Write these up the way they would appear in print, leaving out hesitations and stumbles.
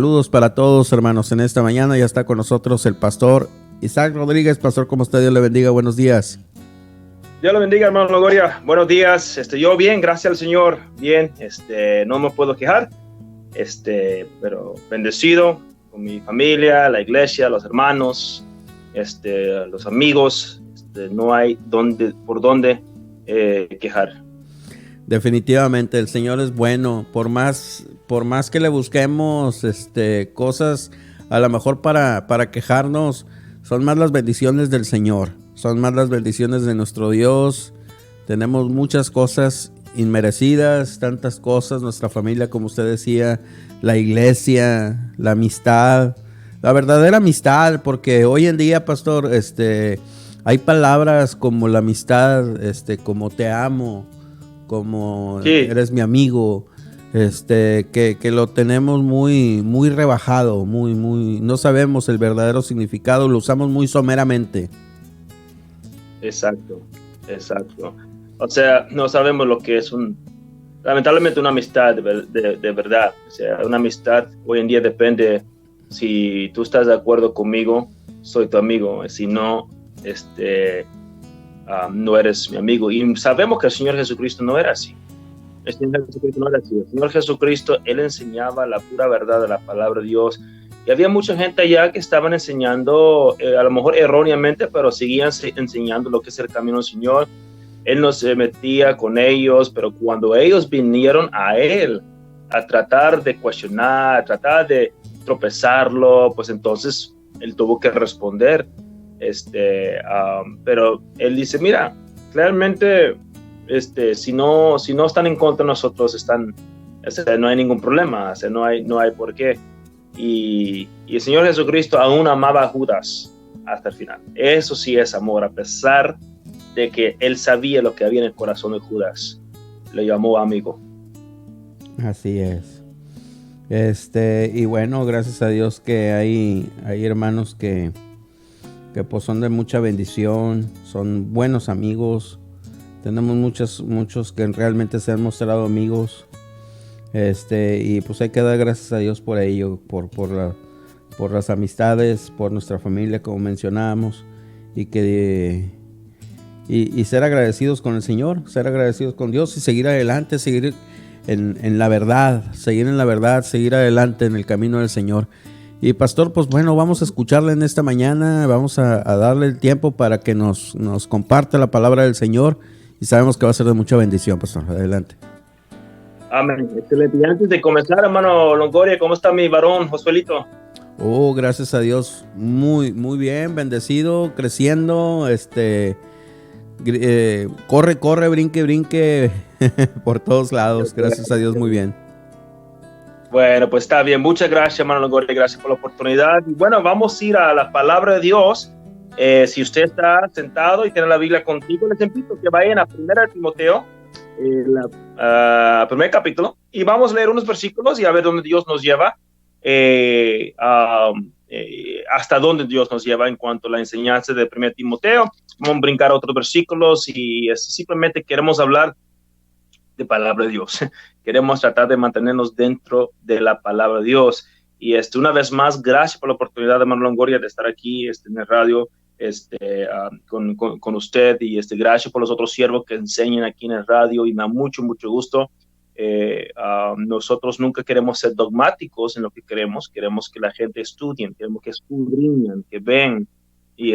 Saludos para todos, hermanos. En esta mañana ya está con nosotros el pastor Isaac Rodríguez. Pastor, ¿cómo está? Dios le bendiga. Buenos días. Dios le bendiga, hermano Longoria. Buenos días. Yo bien, gracias al Señor. Bien, no me puedo quejar. Pero bendecido con mi familia, la iglesia, los hermanos, los amigos. No hay por dónde quejar. Definitivamente el Señor es bueno. Por más que le busquemos cosas a lo mejor para quejarnos, son más las bendiciones del Señor, son más las bendiciones de nuestro Dios. Tenemos muchas cosas inmerecidas, tantas cosas, nuestra familia, como usted decía, la iglesia, la amistad, la verdadera amistad, porque hoy en día, pastor, hay palabras como la amistad, como te amo, como Sí. Eres mi amigo, que lo tenemos muy rebajado, muy, no sabemos el verdadero significado, lo usamos muy someramente. Exacto. O sea, no sabemos lo que es lamentablemente una amistad de verdad. O sea, una amistad hoy en día depende si tú estás de acuerdo conmigo, soy tu amigo. Si no, no eres mi amigo. Y sabemos que el Señor Jesucristo no era así. El Señor Jesucristo no era así. El Señor Jesucristo, Él enseñaba la pura verdad de la palabra de Dios. Y había mucha gente allá que estaban enseñando, a lo mejor erróneamente, pero seguían enseñando lo que es el camino del Señor. Él no se metía con ellos, pero cuando ellos vinieron a Él a tratar de cuestionar, a tratar de tropezarlo, pues entonces Él tuvo que responder. Pero Él dice, mira, claramente, si no están en contra de nosotros, no hay ningún problema, no hay por qué. Y el Señor Jesucristo aún amaba a Judas hasta el final. Eso sí es amor, a pesar de que Él sabía lo que había en el corazón de Judas. Le llamó amigo. Así es. Y bueno, gracias a Dios que hay hermanos que pues son de mucha bendición, son buenos amigos. Tenemos muchos que realmente se han mostrado amigos. Y pues hay que dar gracias a Dios por ello, por las amistades, por nuestra familia, como mencionábamos, y ser agradecidos con el Señor, ser agradecidos con Dios y seguir adelante, seguir en la verdad, seguir adelante en el camino del Señor. Y pastor, pues bueno, vamos a escucharle en esta mañana, vamos a darle el tiempo para que nos comparta la palabra del Señor, y sabemos que va a ser de mucha bendición, pastor. Adelante. Amén. Excelente. Y antes de comenzar, hermano Longoria, ¿cómo está mi varón, Josuelito? Oh, gracias a Dios, muy bien, bendecido, creciendo, corre, brinque por todos lados, gracias a Dios, muy bien. Bueno, pues está bien, muchas gracias, hermano Longoria, gracias por la oportunidad. Y bueno, vamos a ir a la palabra de Dios. Si usted está sentado y tiene la Biblia contigo, les invito a que vayan a 1 Timoteo, primer capítulo, y vamos a leer unos versículos y a ver dónde Dios nos lleva, hasta dónde Dios nos lleva en cuanto a la enseñanza de 1 Timoteo. Vamos a brincar a otros versículos y simplemente queremos hablar de palabra de Dios. Queremos tratar de mantenernos dentro de la palabra de Dios. Y una vez más, gracias por la oportunidad, hermano Longoria, de estar aquí en el radio con usted, y gracias por los otros siervos que enseñan aquí en el radio, y me da mucho gusto. Nosotros nunca queremos ser dogmáticos en lo que queremos que la gente estudie, queremos que escudriñen, que ven y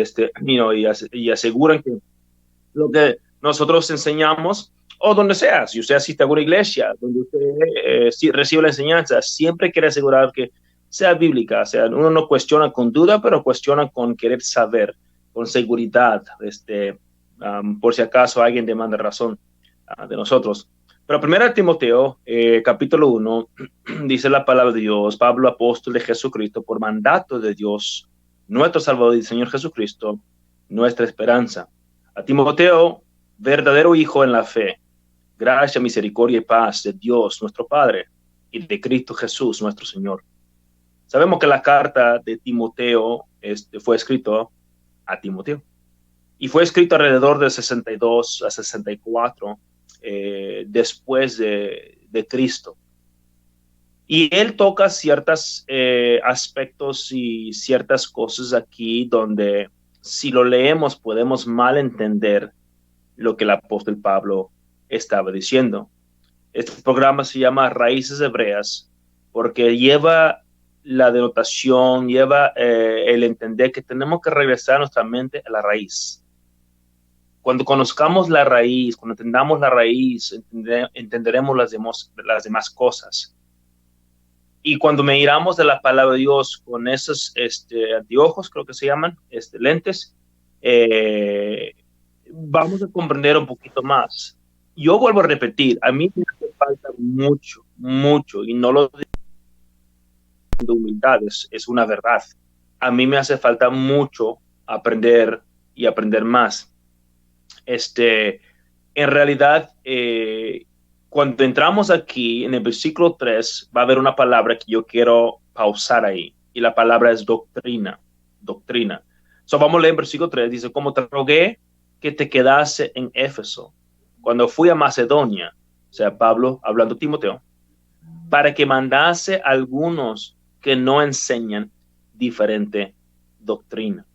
aseguren que lo que nosotros enseñamos, o donde sea, si usted asiste a una iglesia, donde usted si recibe la enseñanza, siempre quiere asegurar que sea bíblica. O sea, uno no cuestiona con duda, pero cuestiona con querer saber, con seguridad, por si acaso alguien demanda razón de nosotros. Pero 1 Timoteo, capítulo 1, dice la palabra de Dios: Pablo, apóstol de Jesucristo, por mandato de Dios, nuestro Salvador y Señor Jesucristo, nuestra esperanza. A Timoteo, verdadero hijo en la fe, gracia, misericordia y paz de Dios nuestro Padre y de Cristo Jesús nuestro Señor. Sabemos que la carta de Timoteo fue escrito a Timoteo, y fue escrito alrededor de 62 a 64 después de Cristo. Y él toca ciertos aspectos y ciertas cosas aquí donde si lo leemos podemos malentender lo que el apóstol Pablo estaba diciendo. Este programa se llama Raíces Hebreas porque lleva la denotación, lleva el entender que tenemos que regresar nuestra mente a la raíz. Cuando conozcamos la raíz, cuando entendamos la raíz, entenderemos las demás cosas. Y cuando miramos de la palabra de Dios con esos anteojos, creo que se llaman, lentes, eh, vamos a comprender un poquito más. Yo vuelvo a repetir, a mí me hace falta mucho, mucho, y no lo digo de humildad, es una verdad. A mí me hace falta mucho aprender y aprender más. En realidad, cuando entramos aquí en el versículo 3, va a haber una palabra que yo quiero pausar ahí, y la palabra es doctrina, doctrina. So, vamos a leer el versículo 3, dice, como te rogué que te quedase en Éfeso, cuando fui a Macedonia, o sea, Pablo hablando a Timoteo, para que mandase a algunos que no enseñan diferente doctrina.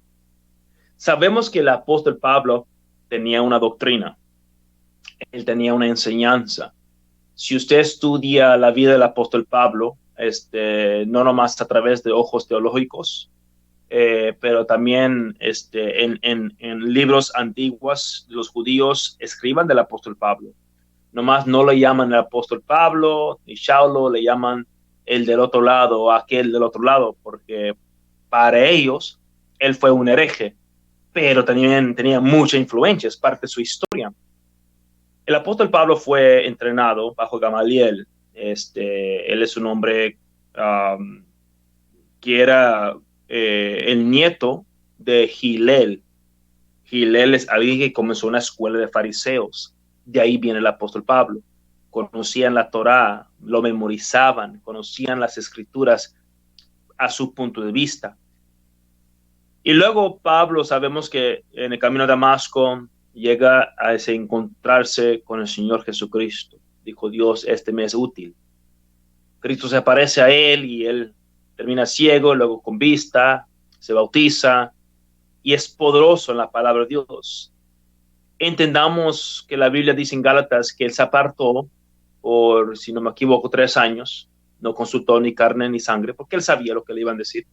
Sabemos que el apóstol Pablo tenía una doctrina, él tenía una enseñanza. Si usted estudia la vida del apóstol Pablo, no nomás a través de ojos teológicos, pero también en libros antiguos, los judíos escriban del apóstol Pablo. Nomás no le llaman el apóstol Pablo, ni Saulo, le llaman el del otro lado o aquel del otro lado, porque para ellos él fue un hereje, pero también tenía mucha influencia, es parte de su historia. El apóstol Pablo fue entrenado bajo Gamaliel. Él es un hombre que era el nieto de Gilel. Gilel es alguien que comenzó una escuela de fariseos. De ahí viene el apóstol Pablo. Conocían la Torá, lo memorizaban, conocían las escrituras a su punto de vista. Y luego Pablo, sabemos que en el camino a Damasco llega a encontrarse con el Señor Jesucristo. Dijo Dios, me es útil. Cristo se aparece a él y él termina ciego, luego con vista, se bautiza y es poderoso en la palabra de Dios. Entendamos que la Biblia dice en Gálatas que él se apartó por, si no me equivoco, 3 años, no consultó ni carne ni sangre, porque él sabía lo que le iban a decir.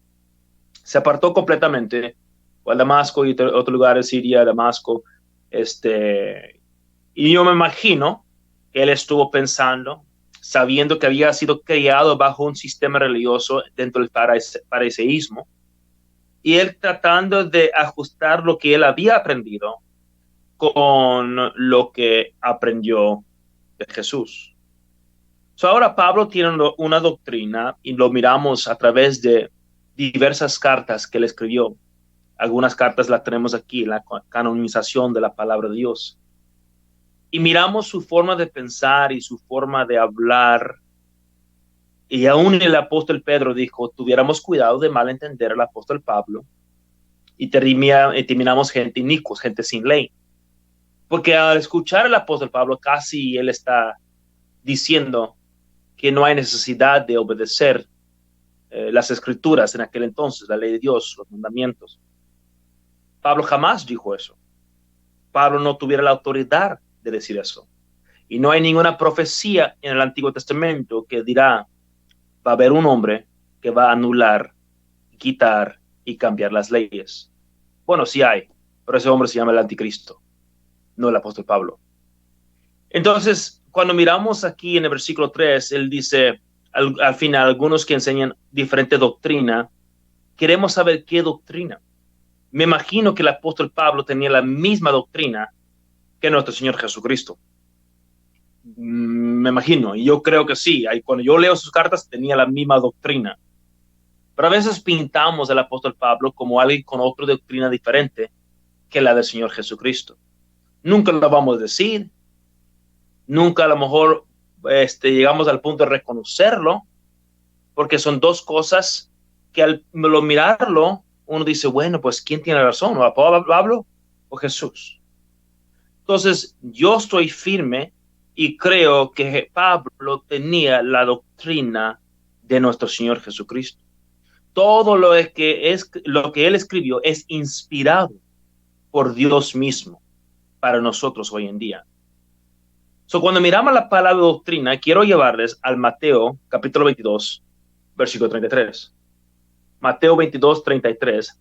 Se apartó completamente, fue a Damasco y otros lugares, Siria, Damasco, y yo me imagino que él estuvo pensando, sabiendo que había sido criado bajo un sistema religioso dentro del fariseísmo, y él tratando de ajustar lo que él había aprendido con lo que aprendió de Jesús. So, ahora Pablo tiene una doctrina y lo miramos a través de diversas cartas que él escribió. Algunas cartas las tenemos aquí, la canonización de la palabra de Dios. Y miramos su forma de pensar y su forma de hablar. Y aún el apóstol Pedro dijo, tuviéramos cuidado de malentender al apóstol Pablo y terminamos gente inicuos, gente sin ley. Porque al escuchar al apóstol Pablo, casi él está diciendo que no hay necesidad de obedecer las escrituras en aquel entonces, la ley de Dios, los mandamientos. Pablo jamás dijo eso. Pablo no tuviera la autoridad de decir eso. Y no hay ninguna profecía en el Antiguo Testamento que dirá, va a haber un hombre que va a anular, quitar y cambiar las leyes. Bueno, sí hay, pero ese hombre se llama el anticristo, no el apóstol Pablo. Entonces, cuando miramos aquí en el versículo 3, él dice, al final, algunos que enseñan diferente doctrina, queremos saber qué doctrina. Me imagino que el apóstol Pablo tenía la misma doctrina que nuestro Señor Jesucristo. Me imagino, y yo creo que sí. Cuando yo leo sus cartas, tenía la misma doctrina. Pero a veces pintamos al apóstol Pablo como alguien con otra doctrina diferente que la del Señor Jesucristo. Nunca lo vamos a decir, nunca a lo mejor llegamos al punto de reconocerlo, porque son dos cosas que al mirarlo, uno dice, bueno, pues ¿quién tiene razón? ¿O Pablo o Jesús? Entonces, yo estoy firme y creo que Pablo tenía la doctrina de nuestro Señor Jesucristo. Todo lo que Él escribió es inspirado por Dios mismo para nosotros hoy en día. Cuando miramos la palabra doctrina, quiero llevarles al Mateo capítulo 22, versículo 33. Mateo 22, 33.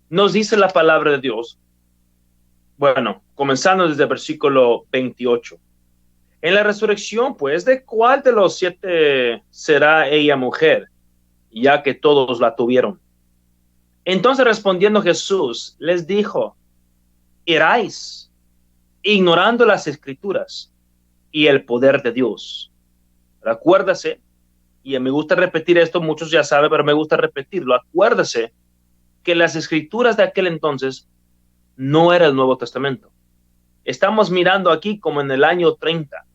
Nos dice la palabra de Dios. Bueno, comenzando desde el versículo 28. En la resurrección, pues, ¿de cuál de los 7 será ella mujer? Ya que todos la tuvieron. Entonces respondiendo Jesús, les dijo, iráis ignorando las escrituras y el poder de Dios. Acuérdase, y me gusta repetir esto, muchos ya saben, pero me gusta repetirlo, acuérdase que las escrituras de aquel entonces no era el Nuevo Testamento. Estamos mirando aquí como en el año 30,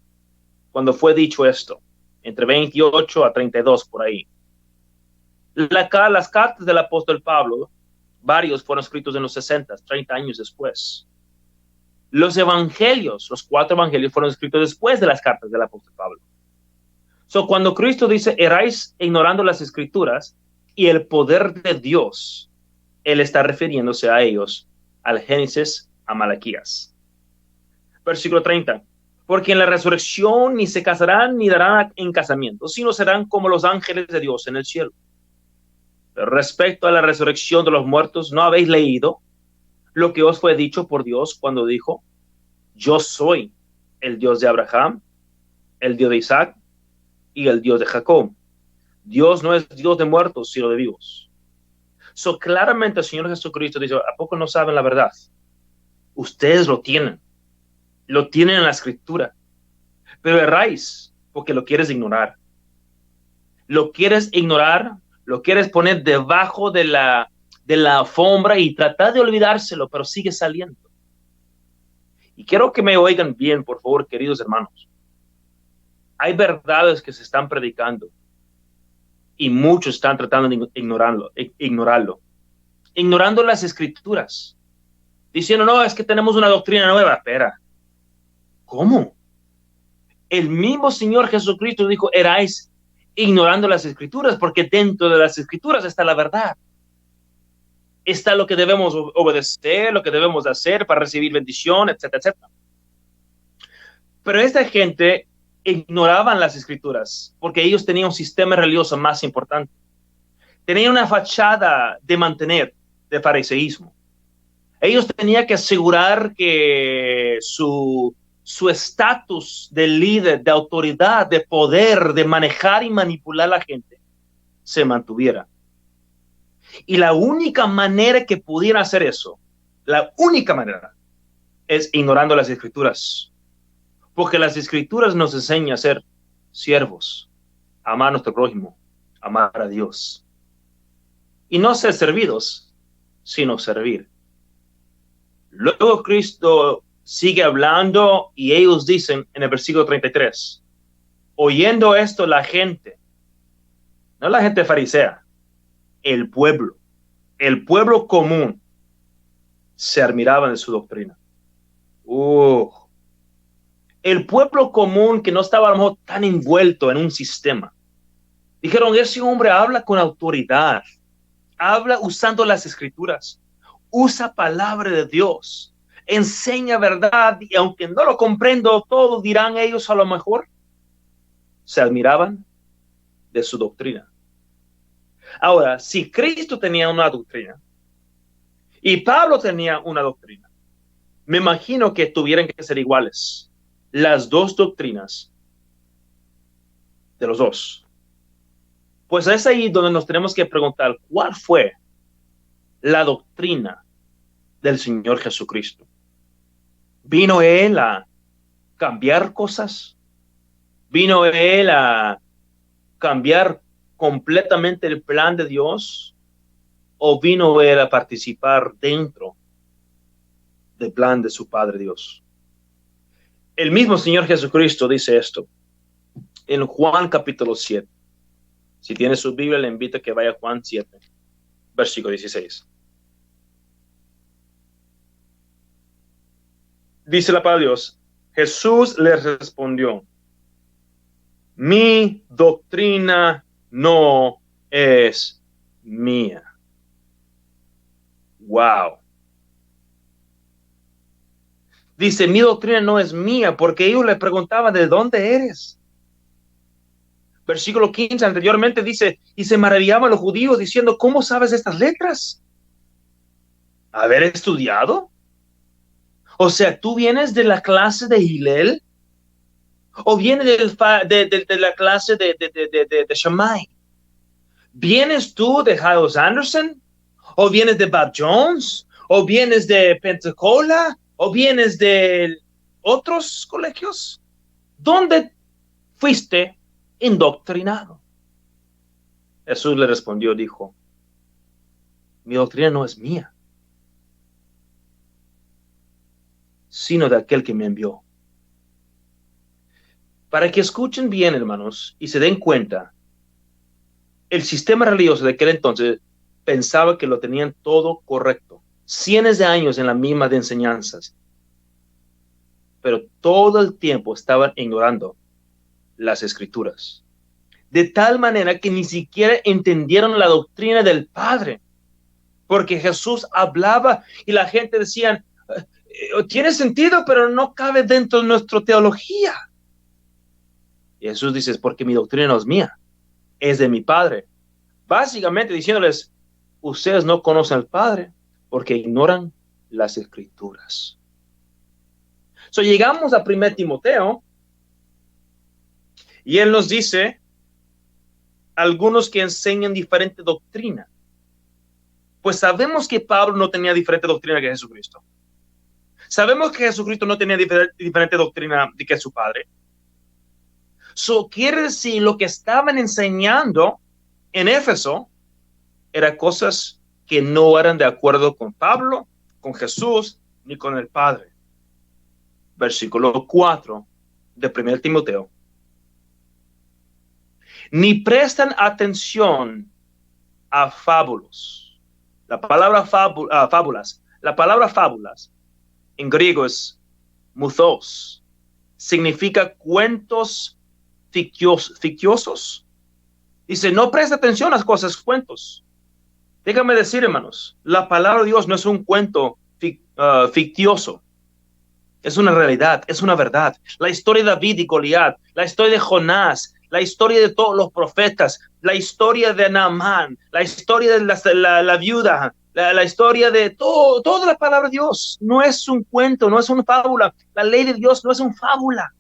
cuando fue dicho esto, entre 28 a 32 por ahí. Las cartas del apóstol Pablo, varios fueron escritos en los 60, 30 años después. Los evangelios, los 4 evangelios fueron escritos después de las cartas del apóstol Pablo. Cuando Cristo dice, eráis ignorando las escrituras y el poder de Dios, Él está refiriéndose a ellos, al Génesis, a Malaquías. Versículo 30. Porque en la resurrección ni se casarán ni darán en casamiento, sino serán como los ángeles de Dios en el cielo. Pero respecto a la resurrección de los muertos, ¿no habéis leído lo que os fue dicho por Dios cuando dijo, yo soy el Dios de Abraham, el Dios de Isaac y el Dios de Jacob? Dios no es Dios de muertos, sino de vivos. Claramente el Señor Jesucristo dice, ¿a poco no saben la verdad? Ustedes lo tienen en la escritura, pero erráis porque lo quieres ignorar. Lo quieres poner debajo de la alfombra y tratar de olvidárselo, pero sigue saliendo. Y quiero que me oigan bien, por favor, queridos hermanos. Hay verdades que se están predicando y muchos están tratando de ignorarlo. Ignorando las escrituras. Diciendo, no, es que tenemos una doctrina nueva. Espera, ¿cómo? El mismo Señor Jesucristo dijo, eráis ignorando las escrituras, porque dentro de las escrituras está la verdad. Está lo que debemos obedecer, lo que debemos hacer para recibir bendición, etcétera, etcétera. Pero esta gente ignoraban las escrituras porque ellos tenían un sistema religioso más importante. Tenían una fachada de mantener de fariseísmo. Ellos tenían que asegurar que su estatus de líder, de autoridad, de poder, de manejar y manipular a la gente, se mantuviera. Y la única manera que pudieran hacer eso, la única manera, es ignorando las escrituras. Porque las escrituras nos enseñan a ser siervos, amar a nuestro prójimo, amar a Dios. Y no ser servidos, sino servir. Luego Cristo sigue hablando y ellos dicen en el versículo 33, oyendo esto la gente, no la gente farisea, el pueblo común, se admiraban de su doctrina. El pueblo común que no estaba a lo mejor tan envuelto en un sistema, dijeron, ese hombre habla con autoridad, habla usando las escrituras, usa palabra de Dios, enseña verdad, y aunque no lo comprendo todo, dirán ellos a lo mejor, se admiraban de su doctrina. Ahora, si Cristo tenía una doctrina y Pablo tenía una doctrina, me imagino que tuvieran que ser iguales las dos doctrinas de los dos. Pues es ahí donde nos tenemos que preguntar, ¿cuál fue la doctrina del Señor Jesucristo? ¿Vino Él a cambiar cosas? ¿Vino Él a cambiar completamente el plan de Dios? ¿O vino Él a participar dentro del plan de su Padre Dios? El mismo Señor Jesucristo dice esto en Juan capítulo 7. Si tiene su Biblia, le invito a que vaya a Juan 7, versículo 16. Dice la palabra de Dios, Jesús les respondió, mi doctrina no es mía. Wow. Dice, mi doctrina no es mía, porque ellos le preguntaban, ¿de dónde eres? Versículo 15 anteriormente dice, y se maravillaban los judíos diciendo, ¿cómo sabes estas letras? ¿Haber estudiado? O sea, ¿tú vienes de la clase de Hillel? ¿O vienes de la clase de Shammai? ¿Vienes tú de Giles Anderson? ¿O vienes de Bob Jones? ¿O vienes de Pensacola? ¿O vienes de otros colegios? ¿Dónde fuiste indoctrinado? Jesús le respondió, dijo, mi doctrina no es mía, sino de aquel que me envió. Para que escuchen bien, hermanos, y se den cuenta, el sistema religioso de aquel entonces pensaba que lo tenían todo correcto. Cientos de años en la misma de enseñanzas, pero todo el tiempo estaban ignorando las escrituras. De tal manera que ni siquiera entendieron la doctrina del Padre, porque Jesús hablaba y la gente decía, tiene sentido, pero no cabe dentro de nuestra teología. Y Jesús dice, es porque mi doctrina no es mía, es de mi Padre. Básicamente diciéndoles, ustedes no conocen al Padre porque ignoran las escrituras. Llegamos a 1 Timoteo y él nos dice algunos que enseñan diferente doctrina. Pues sabemos que Pablo no tenía diferente doctrina que Jesucristo. Sabemos que Jesucristo no tenía diferente doctrina de que su Padre. Quiere decir, lo que estaban enseñando en Éfeso eran cosas que no eran de acuerdo con Pablo, con Jesús, ni con el Padre. Versículo 4 de 1 Timoteo. Ni prestan atención a fábulos. La palabra fábulas. La palabra fábulas en griego es muthos. Significa cuentos fictiosos. Dice, no presta atención a las cosas, cuentos. Déjame decir, hermanos, la palabra de Dios no es un cuento fictioso. Es una realidad, es una verdad. La historia de David y Goliat, la historia de Jonás, la historia de todos los profetas, la historia de Naamán, la historia de la viuda, la historia de toda la palabra de Dios. No es un cuento, no es una fábula. La ley de Dios no es una fábula.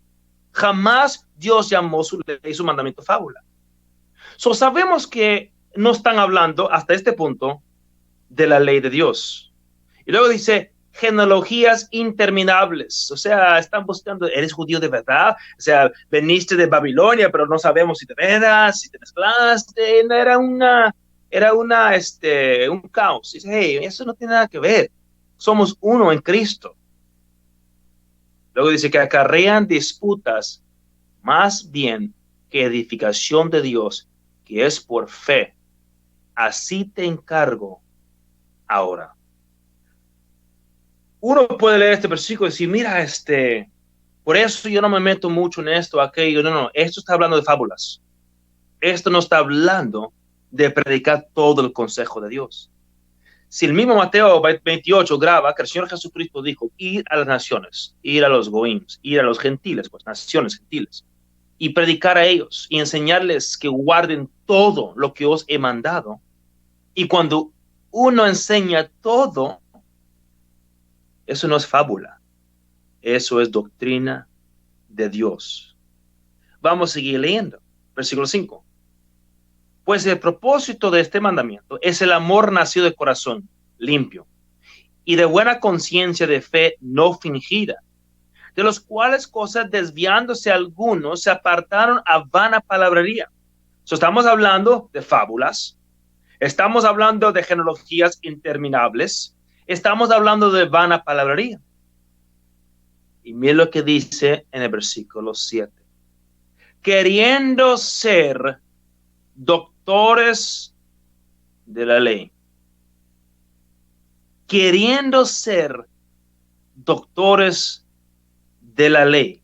Jamás Dios llamó su ley, su mandamiento fábula. Sabemos que no están hablando hasta este punto de la ley de Dios. Y luego dice, genealogías interminables. O sea, están buscando, ¿eres judío de verdad? O sea, veniste de Babilonia, pero no sabemos si te veras, si te mezclaste. Era un caos. Dice, hey, eso no tiene nada que ver. Somos uno en Cristo. Luego dice que acarrean disputas más bien que edificación de Dios, que es por fe. Así te encargo ahora. Uno puede leer este versículo y decir, mira, por eso yo no me meto mucho en esto, aquello. No, esto está hablando de fábulas. Esto no está hablando de predicar todo el consejo de Dios. Si el mismo Mateo 28 graba que el Señor Jesucristo dijo, ir a las naciones, ir a los goims, ir a los gentiles, pues naciones gentiles, y predicar a ellos y enseñarles que guarden todo lo que os he mandado. Y cuando uno enseña todo, eso no es fábula, eso es doctrina de Dios. Vamos a seguir leyendo. Versículo 5. Pues el propósito de este mandamiento es el amor nacido de corazón limpio y de buena conciencia de fe no fingida, de los cuales cosas desviándose algunos se apartaron a vana palabrería. Estamos hablando de fábulas, estamos hablando de genealogías interminables, estamos hablando de vana palabrería. Y mira lo que dice en el versículo 7. Queriendo ser doctores de la ley. Queriendo ser doctores de la ley,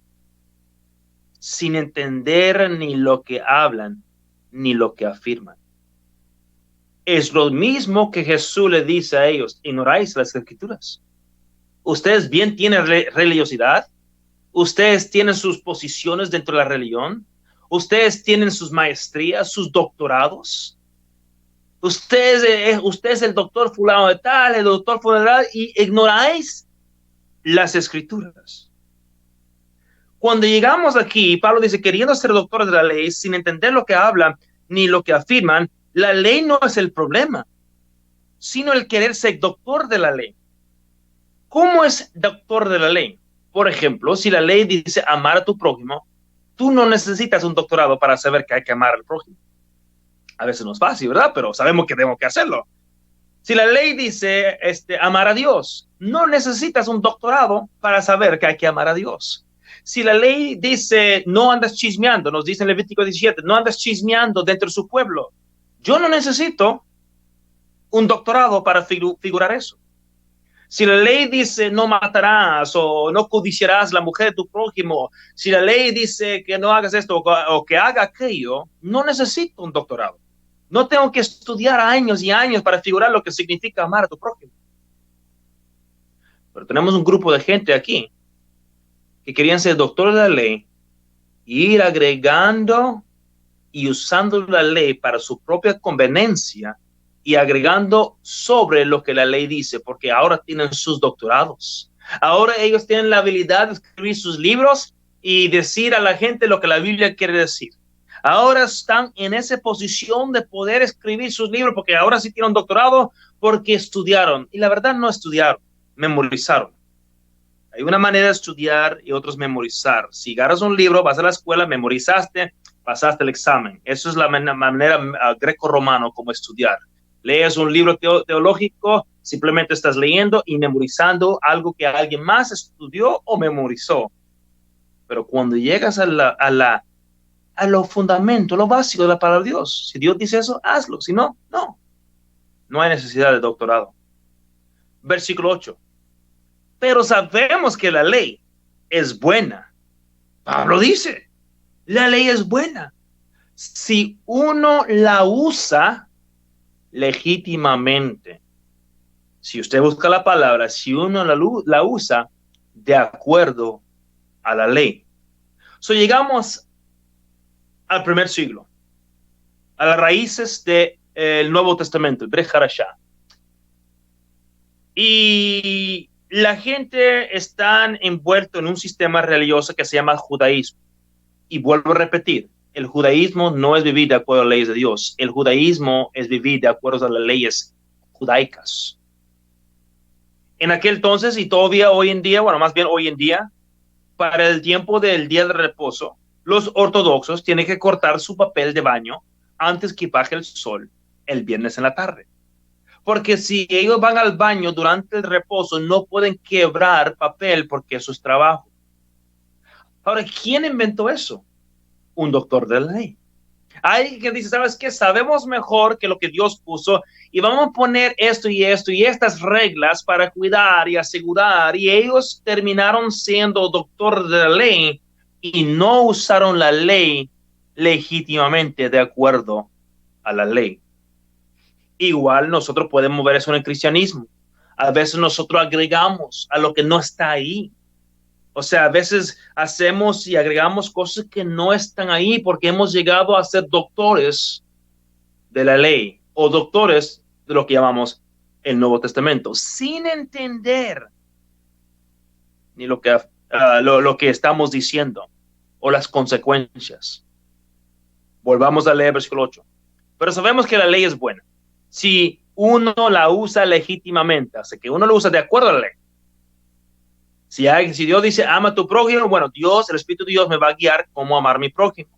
sin entender ni lo que hablan, ni lo que afirman. Es lo mismo que Jesús le dice a ellos: ignoráis las escrituras. Ustedes bien tienen religiosidad, ustedes tienen sus posiciones dentro de la religión, ustedes tienen sus maestrías, sus doctorados, usted es el doctor fulano de tal, el doctor fulano de tal, y ignoráis las escrituras. Cuando llegamos aquí, Pablo dice, queriendo ser doctores de la ley, sin entender lo que hablan ni lo que afirman, la ley no es el problema, sino el querer ser doctor de la ley. ¿Cómo es doctor de la ley? Por ejemplo, si la ley dice amar a tu prójimo, tú no necesitas un doctorado para saber que hay que amar al prójimo. A veces no es fácil, ¿verdad? Pero sabemos que tenemos que hacerlo. Si la ley dice amar a Dios, no necesitas un doctorado para saber que hay que amar a Dios. Si la ley dice no andas chismeando, nos dice en Levítico 17, no andas chismeando dentro de su pueblo, yo no necesito un doctorado para figurar eso. Si la ley dice no matarás o no codiciarás la mujer de tu prójimo, si la ley dice que no hagas esto o que haga aquello, no necesito un doctorado. No tengo que estudiar años y años para figurar lo que significa amar a tu prójimo. Pero tenemos un grupo de gente aquí que querían ser doctores de la ley y ir agregando y usando la ley para su propia conveniencia y agregando sobre lo que la ley dice, porque ahora tienen sus doctorados. Ahora ellos tienen la habilidad de escribir sus libros y decir a la gente lo que la Biblia quiere decir. Ahora están en esa posición de poder escribir sus libros, porque ahora sí tienen un doctorado, porque estudiaron. Y la verdad no estudiaron, memorizaron. Hay una manera de estudiar y otros memorizar. Si agarras un libro, vas a la escuela, memorizaste, pasaste el examen. Eso es la manera greco-romano como estudiar. Lees un libro teológico, simplemente estás leyendo y memorizando algo que alguien más estudió o memorizó. Pero cuando llegas a lo fundamento, lo básico de la palabra de Dios, si Dios dice eso, hazlo. Si no, no. No hay necesidad de doctorado. Versículo 8. Pero sabemos que la ley es buena. Pablo dice, la ley es buena si uno la usa legítimamente. Si usted busca la palabra, si uno la usa de acuerdo a la ley. Llegamos al primer siglo, a las raíces del Nuevo Testamento, el Brit Hadashah. Y la gente está envuelta en un sistema religioso que se llama judaísmo. Y vuelvo a repetir, el judaísmo no es vivir de acuerdo a las leyes de Dios. El judaísmo es vivir de acuerdo a las leyes judaicas. En aquel entonces y todavía hoy en día, bueno, más bien hoy en día, para el tiempo del día de reposo, los ortodoxos tienen que cortar su papel de baño antes que baje el sol el viernes en la tarde. Porque si ellos van al baño durante el reposo, no pueden quebrar papel porque eso es trabajo. Ahora, ¿quién inventó eso? Un doctor de la ley. Hay que dice, ¿sabes qué? Sabemos mejor que lo que Dios puso y vamos a poner esto y estas reglas para cuidar y asegurar. Y ellos terminaron siendo doctor de la ley y no usaron la ley legítimamente de acuerdo a la ley. Igual nosotros podemos ver eso en el cristianismo. A veces nosotros agregamos a lo que no está ahí. O sea, a veces hacemos y agregamos cosas que no están ahí porque hemos llegado a ser doctores de la ley o doctores de lo que llamamos el Nuevo Testamento, sin entender ni lo que estamos diciendo o las consecuencias. Volvamos a leer versículo 8. Pero sabemos que la ley es buena si uno la usa legítimamente, así que uno lo usa de acuerdo a la ley. Si Dios dice, ama a tu prójimo, bueno, Dios, el Espíritu de Dios me va a guiar cómo amar a mi prójimo.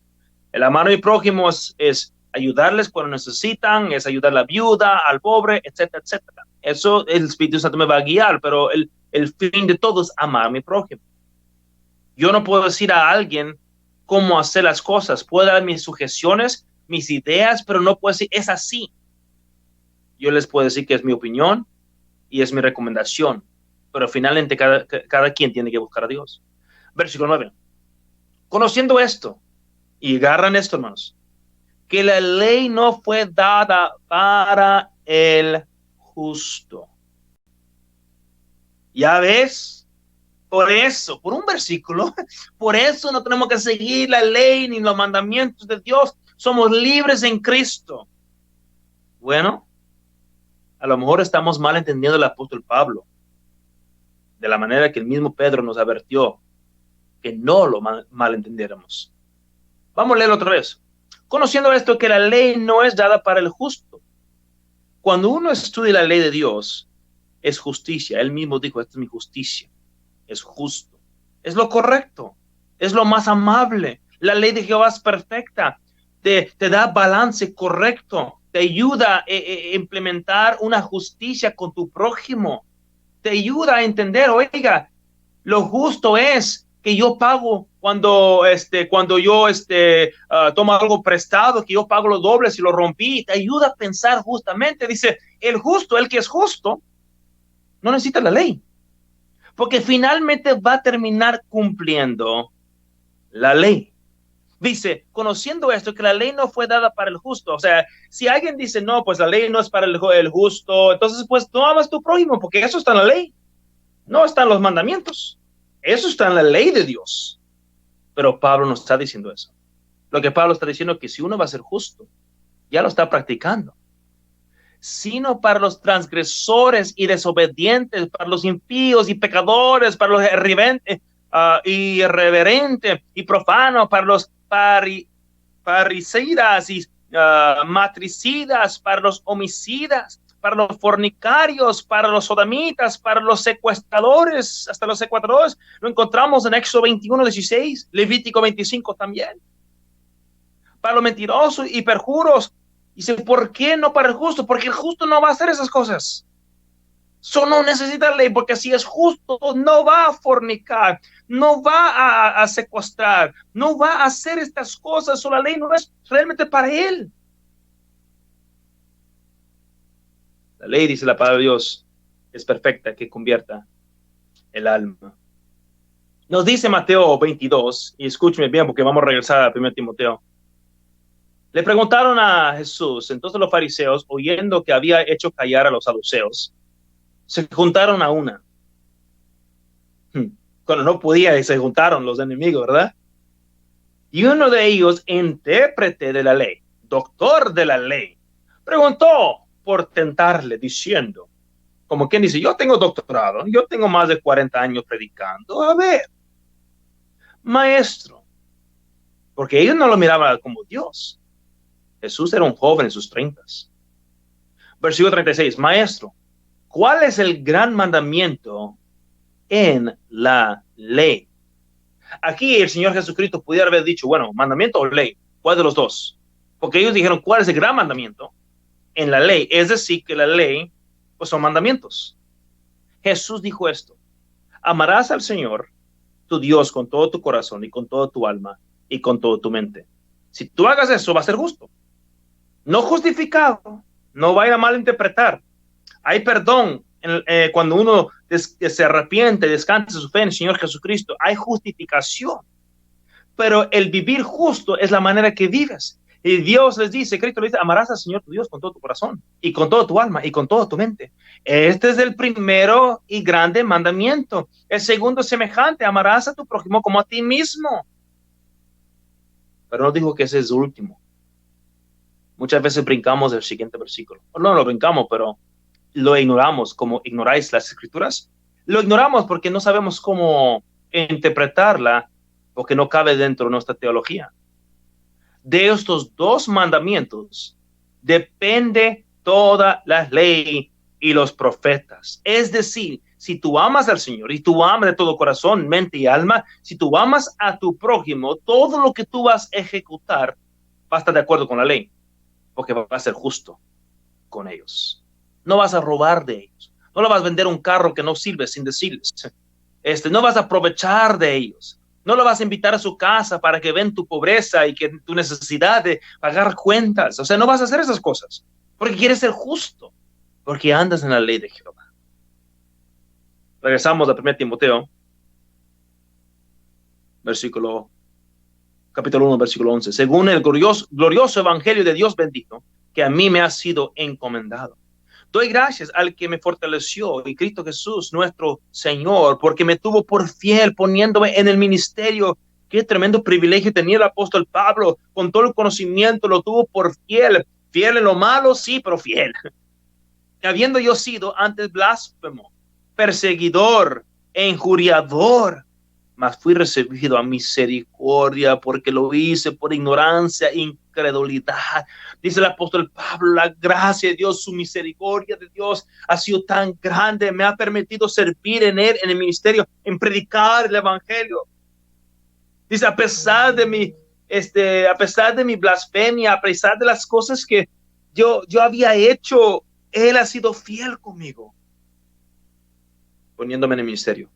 El amar a mi prójimo es ayudarles cuando necesitan, es ayudar a la viuda, al pobre, etcétera, etcétera. Eso el Espíritu Santo me va a guiar, pero el fin de todo es amar a mi prójimo. Yo no puedo decir a alguien cómo hacer las cosas. Puedo dar mis sugestiones, mis ideas, pero no puedo decir, es así. Yo les puedo decir que es mi opinión y es mi recomendación. Pero finalmente cada quien tiene que buscar a Dios. Versículo 9. Conociendo esto, y agarran esto, hermanos, que la ley no fue dada para el justo. Ya ves, por eso, por un versículo, por eso no tenemos que seguir la ley ni los mandamientos de Dios. Somos libres en Cristo. Bueno, a lo mejor estamos mal entendiendo al apóstol Pablo, de la manera que el mismo Pedro nos advirtió que no lo mal entendiéramos. Vamos a leerlo otra vez. Conociendo esto, que la ley no es dada para el justo. Cuando uno estudia la ley de Dios, es justicia. Él mismo dijo, esta es mi justicia. Es justo. Es lo correcto. Es lo más amable. La ley de Jehová es perfecta. Te da balance correcto. Te ayuda a implementar una justicia con tu prójimo. Te ayuda a entender, oiga, lo justo es que yo pago cuando yo tomo algo prestado, que yo pago lo doble si lo rompí. Te ayuda a pensar justamente. Dice, el justo, el que es justo, no necesita la ley, porque finalmente va a terminar cumpliendo la ley. Dice, conociendo esto, que la ley no fue dada para el justo. O sea, si alguien dice, no, pues la ley no es para el justo, entonces pues no amas a tu prójimo, porque eso está en la ley. No están los mandamientos. Eso está en la ley de Dios. Pero Pablo no está diciendo eso. Lo que Pablo está diciendo es que si uno va a ser justo, ya lo está practicando. Sino para los transgresores y desobedientes, para los impíos y pecadores, para los irreverentes y profanos, para los parricidas y matricidas, para los homicidas, para los fornicarios, para los sodomitas, para los secuestradores, hasta los secuestradores. Lo encontramos en Éxodo 21:16, Levítico 25 también. Para los mentirosos y perjuros. Dice, ¿por qué no para el justo? Porque el justo no va a hacer esas cosas. Eso no necesita ley, porque si es justo, no va a fornicar, no va a secuestrar, no va a hacer estas cosas. O la ley no es realmente para él. La ley, dice la palabra de Dios, es perfecta, que convierta el alma. Nos dice Mateo 22, y escúcheme bien porque vamos a regresar a 1 Timoteo. Le preguntaron a Jesús, entonces los fariseos, oyendo que había hecho callar a los saduceos, se juntaron a una. Cuando no podía, se juntaron los enemigos, ¿verdad? Y uno de ellos, intérprete de la ley, doctor de la ley, preguntó por tentarle, diciendo, como quien dice, yo tengo doctorado, yo tengo más de 40 años predicando, a ver, maestro, porque ellos no lo miraban como Dios. Jesús era un joven en sus 30. Versículo 36, maestro, ¿cuál es el gran mandamiento en la ley? Aquí el Señor Jesucristo pudiera haber dicho, bueno, mandamiento o ley, ¿cuál de los dos? Porque ellos dijeron, ¿cuál es el gran mandamiento en la ley? Es decir, que la ley, pues son mandamientos. Jesús dijo esto, amarás al Señor, tu Dios, con todo tu corazón y con toda tu alma y con toda tu mente. Si tú hagas eso, va a ser justo. No justificado, no vaya a malinterpretar. Hay perdón cuando uno se arrepiente, descansa su fe en el Señor Jesucristo. Hay justificación. Pero el vivir justo es la manera que vives. Y Dios les dice, Cristo les dice, amarás al Señor tu Dios con todo tu corazón y con toda tu alma y con toda tu mente. Este es el primero y grande mandamiento. El segundo semejante, amarás a tu prójimo como a ti mismo. Pero no dijo que ese es el último. Muchas veces brincamos del siguiente versículo. No lo brincamos, pero lo ignoramos, como ignoráis las escrituras. Lo ignoramos porque no sabemos cómo interpretarla, porque no cabe dentro de nuestra teología. De estos dos mandamientos depende toda la ley y los profetas. Es decir, si tú amas al Señor y tú amas de todo corazón, mente y alma, si tú amas a tu prójimo, todo lo que tú vas a ejecutar va a estar de acuerdo con la ley, porque va a ser justo con ellos. No vas a robar de ellos. No le vas a vender un carro que no sirve sin decirles. No vas a aprovechar de ellos. No lo vas a invitar a su casa para que vean tu pobreza y que tu necesidad de pagar cuentas. O sea, no vas a hacer esas cosas porque quieres ser justo, porque andas en la ley de Jehová. Regresamos a 1 Timoteo, versículo capítulo 1, versículo 11. Según el glorioso evangelio de Dios bendito, que a mí me ha sido encomendado. Doy gracias al que me fortaleció y Cristo Jesús, nuestro Señor, porque me tuvo por fiel poniéndome en el ministerio. Qué tremendo privilegio tenía el apóstol Pablo, con todo el conocimiento, lo tuvo por fiel. Fiel en lo malo, sí, pero fiel. Habiendo yo sido antes blasfemo, perseguidor e injuriador, mas fui recibido a misericordia porque lo hice por ignorancia e incredulidad. Dice el apóstol Pablo, la gracia de Dios, su misericordia de Dios ha sido tan grande, me ha permitido servir en él, en el ministerio, en predicar el evangelio. Dice, a pesar de mi blasfemia, a pesar de las cosas que yo había hecho, él ha sido fiel conmigo, poniéndome en el ministerio,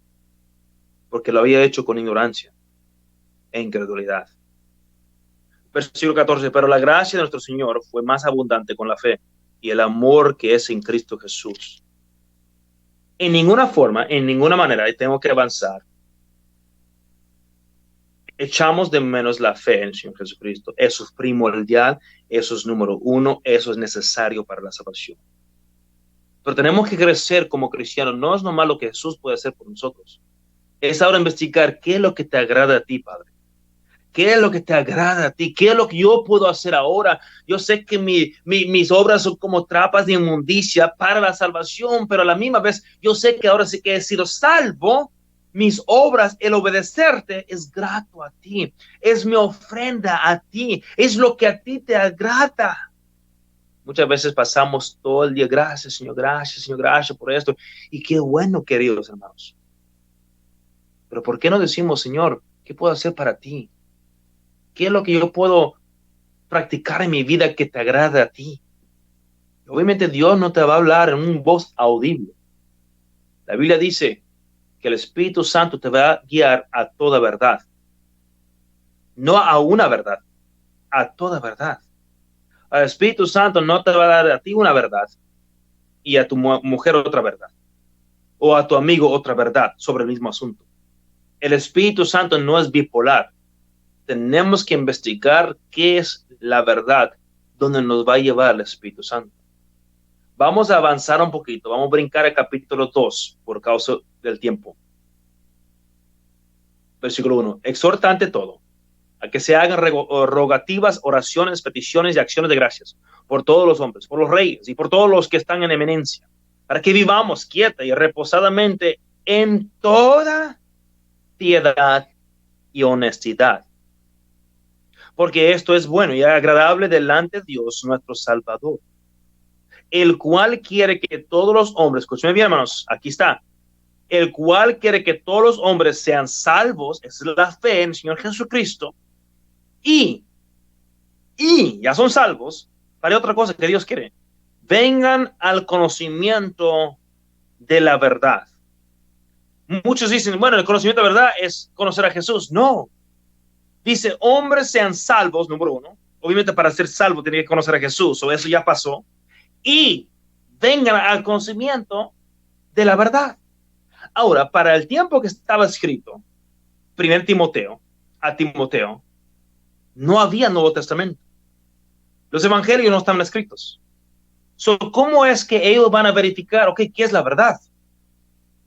porque lo había hecho con ignorancia e incredulidad. Versículo 14, pero la gracia de nuestro Señor fue más abundante con la fe y el amor que es en Cristo Jesús. En ninguna forma, en ninguna manera, y tengo que avanzar, echamos de menos la fe en el Señor Jesucristo. Eso es primordial, eso es número uno, eso es necesario para la salvación. Pero tenemos que crecer como cristianos. No es nomás lo que Jesús puede hacer por nosotros. Es ahora investigar qué es lo que te agrada a ti, Padre. ¿Qué es lo que te agrada a ti? ¿Qué es lo que yo puedo hacer ahora? Yo sé que mis obras son como trapas de inmundicia para la salvación, pero a la misma vez yo sé que ahora sí que he sido salvo. Mis obras, el obedecerte es grato a ti. Es mi ofrenda a ti. Es lo que a ti te agrada. Muchas veces pasamos todo el día, gracias, Señor, gracias por esto. Y qué bueno, queridos hermanos. Pero ¿por qué no decimos, Señor, qué puedo hacer para ti? ¿Qué es lo que yo puedo practicar en mi vida que te agrada a ti? Obviamente Dios no te va a hablar en una voz audible. La Biblia dice que el Espíritu Santo te va a guiar a toda verdad. No a una verdad, a toda verdad. El Espíritu Santo no te va a dar a ti una verdad y a tu mujer otra verdad. O a tu amigo otra verdad sobre el mismo asunto. El Espíritu Santo no es bipolar. Tenemos que investigar qué es la verdad donde nos va a llevar el Espíritu Santo. Vamos a avanzar un poquito, vamos a brincar al capítulo 2 por causa del tiempo. Versículo 1. Exhorta ante todo a que se hagan rogativas, oraciones, peticiones y acciones de gracias por todos los hombres, por los reyes y por todos los que están en eminencia, para que vivamos quieta y reposadamente en toda piedad y honestidad. Porque esto es bueno y agradable delante de Dios nuestro Salvador, el cual quiere que todos los hombres, escúchame bien, hermanos, aquí está, el cual quiere que todos los hombres sean salvos, es la fe en el Señor Jesucristo, y ya son salvos, para otra cosa que Dios quiere, vengan al conocimiento de la verdad. Muchos dicen, bueno, el conocimiento de la verdad es conocer a Jesús. No. Dice, hombres sean salvos, número uno. Obviamente para ser salvo tiene que conocer a Jesús, o eso ya pasó. Y vengan al conocimiento de la verdad. Ahora, para el tiempo que estaba escrito, 1 Timoteo, a Timoteo, no había Nuevo Testamento. Los evangelios no estaban escritos. ¿Cómo es que ellos van a verificar, ok, qué es la verdad?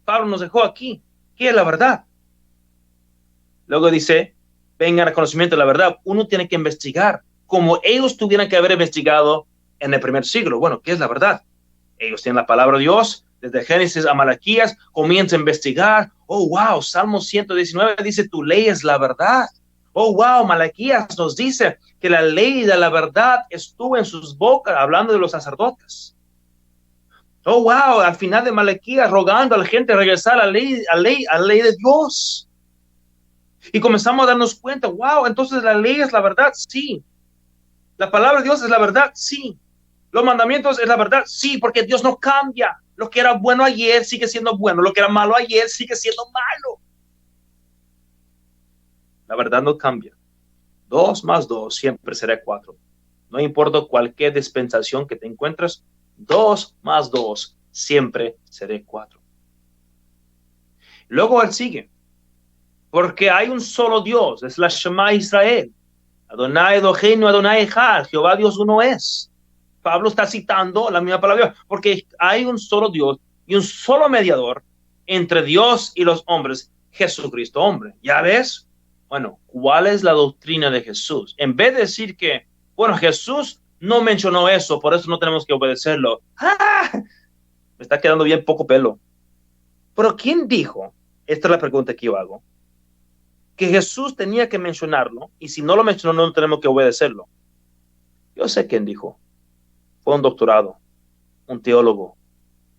Pablo nos dejó aquí, ¿qué es la verdad? Luego dice, vengan al conocimiento de la verdad. Uno tiene que investigar, como ellos tuvieran que haber investigado en el primer siglo. Bueno, ¿qué es la verdad? Ellos tienen la palabra de Dios, desde Génesis a Malaquías, comienza a investigar. Oh, wow, Salmo 119 dice, tu ley es la verdad. Oh, wow, Malaquías nos dice que la ley de la verdad estuvo en sus bocas, hablando de los sacerdotes. Oh, wow, al final de Malaquías, rogando a la gente regresar a la ley de Dios. Y comenzamos a darnos cuenta, wow, entonces la ley es la verdad, sí. La palabra de Dios es la verdad, sí. Los mandamientos es la verdad, sí, porque Dios no cambia. Lo que era bueno ayer sigue siendo bueno, lo que era malo ayer sigue siendo malo. La verdad no cambia. 2 más 2 siempre será 4. No importa cualquier dispensación que te encuentres, 2 más 2 siempre será 4. Luego él sigue. Porque hay un solo Dios, es la Shema Israel. Adonai Elohim, Adonai Echad, Jehová Dios uno es. Pablo está citando la misma palabra, porque hay un solo Dios y un solo mediador entre Dios y los hombres, Jesucristo hombre. ¿Ya ves? Bueno, ¿cuál es la doctrina de Jesús? En vez de decir que, bueno, Jesús no mencionó eso, por eso no tenemos que obedecerlo. ¡Ah! Me está quedando bien poco pelo. Pero ¿quién dijo? Esta es la pregunta que yo hago. Que Jesús tenía que mencionarlo, y si no lo mencionó, no tenemos que obedecerlo. Yo sé quién dijo. Fue un doctorado, un teólogo,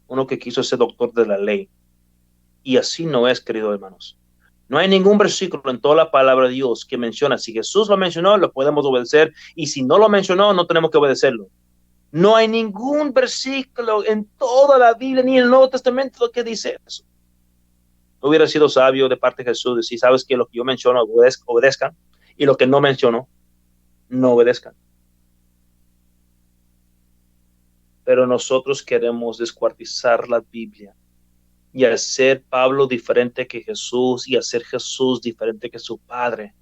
uno que quiso ser doctor de la ley. Y así no es, queridos hermanos. No hay ningún versículo en toda la palabra de Dios que menciona. Si Jesús lo mencionó, lo podemos obedecer. Y si no lo mencionó, no tenemos que obedecerlo. No hay ningún versículo en toda la Biblia, ni en el Nuevo Testamento, que dice eso. Hubiera sido sabio de parte de Jesús decir, sabes que lo que yo menciono, obedezcan. Y lo que no menciono, no obedezcan. Pero nosotros queremos descuartizar la Biblia y hacer Pablo diferente que Jesús y hacer Jesús diferente que su Padre.